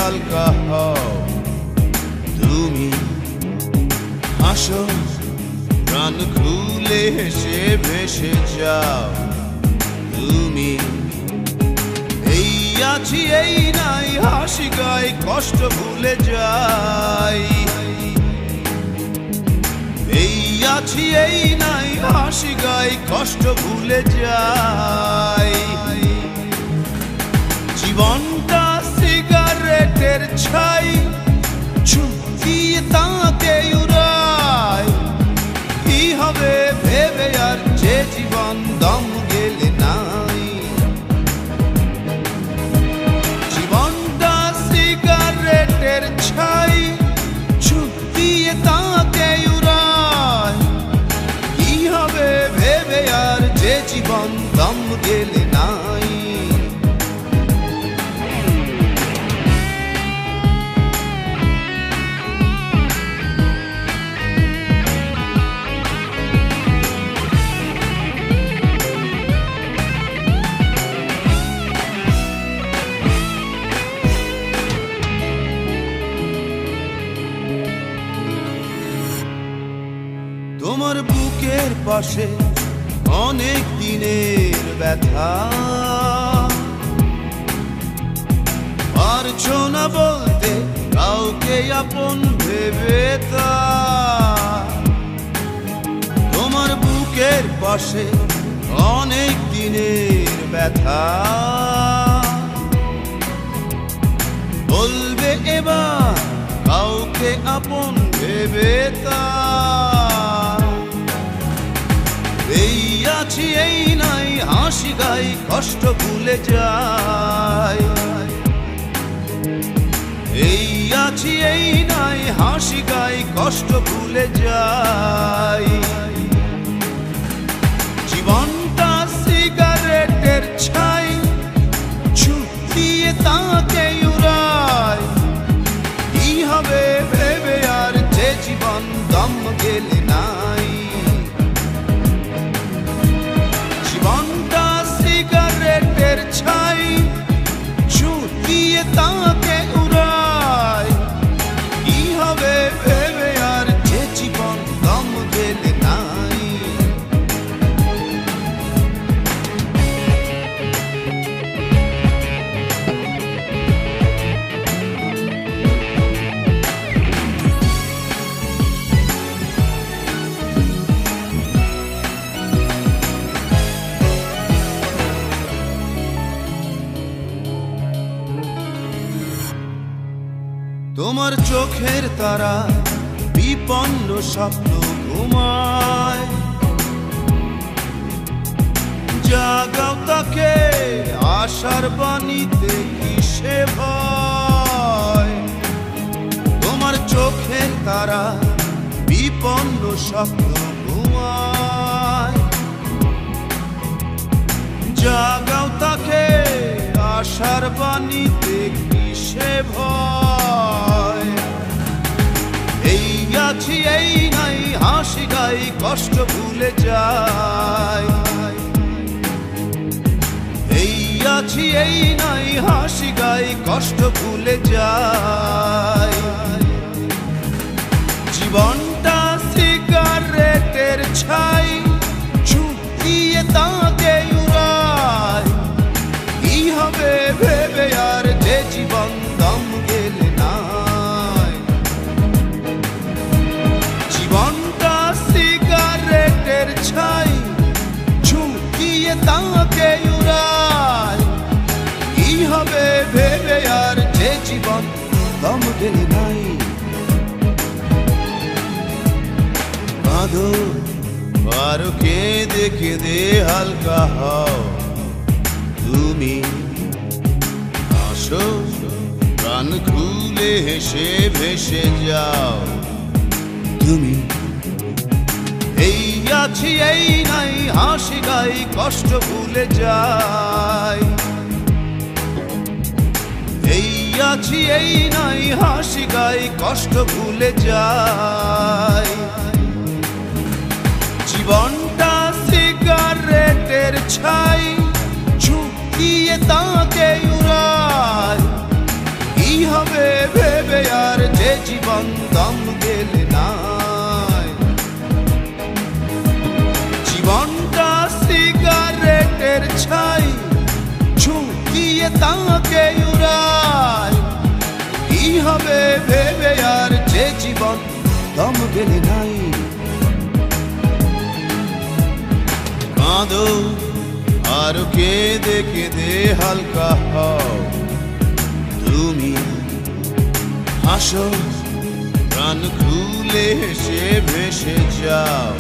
হালকা হও তুমি, হাসো প্রাণ খুলে হেসে ভেসে যাও তুমি। এই আছি এই নাই হাসি গাই কষ্ট ভুলে যাই, এই আছি এই নাই হাসি গাই কষ্ট ভুলে যাই। জীবনটা সিগারেটের ছাই, ছুটিয়ে তাকে উড়ায়, কি হবে ভেবে আর যে জীবন দম গেলে নাই। জীবনটা সিগারেটের ছাই, ছুটিয়ে তাকে উড়ায়, কি হবে ভেবে আর যে জীবন দম গেলে নাই। তোমার বুকের পাশে অনেক দিনের ব্যথা, পারছো না বলতে কাউকে আপন ভেবে তা। তোমার বুকের পাশে অনেক দিনের ব্যথা, বলবে এবার কাউকে আপন ভেবে তা। এই আছি এই নাই হাসি গাই কষ্ট ভুলে যাই, এই আছি এই নাই হাসি গাই কষ্ট ভুলে যাই। জীবনটা সিগারেটের ছাই, ছুটিয়ে তাকে উড়ায়, কি হবে ভেবে আর যে জীবন দম গেলে নাই। জীবনটা সিগারেটের ছাই, ছুটিয়ে তাকে উড়ায়, কি হবে ভেবে আর যে জীবন দম গেলে নাই। তোমার চোখের তারা বিপন্ন স্বপ্ন ঘুমায়, জাগাও তাকে আশার বাণীতে কিসে ভয়। তোমার চোখের তারা বিপন্ন স্বপ্ন ঘুমায়, জাগাও তাকে আশার বাণীতে কিসে ভয়। এই আছি এই নাই হাসি গাই কষ্ট ভুলে যাই, এই আছি এই নাই হাসি গাই কষ্ট ভুলে যাই। জীবনটা সিগারেটের ছাই, ছুটিয়ে তাকে উড়ায়, কি হবে ভেবে আর যে জীবন দম গেলে নাই। জীবনটা সিগারেটের ছাই, ছুটিয়ে তাকে উড়ায়, কি হবে ভেবে আর যে জীবন দম গেলে নাই। বাঁধো পারো কেঁদে কেঁদে হালকা হও তুমি, হাসো প্রাণ খুলে হেসে ভেসে যাও তুমি। এই আছি এই নাই হাসি গাই কষ্ট ভুলে যাই, এই আছি এই নাই হাসি গাই কষ্ট ভুলে যাই। জীবনটা সিগারেটের ছাই, ছুটিয়ে তাকে উড়ায়, কি হবে ভেবে আর যে জীবন দম গেলে নাই। জীবনটা সিগারেটের ছাই, ছুঁকিয়ে তাকে উড়ায়। কি হবে ভেবে আর যে জীবন দম গেলে নাই। কাঁদো আর কেঁদে কেঁদে হালকা হও, তুমি হাসো প্রাণ খুলে হেসে ভেসে যাও।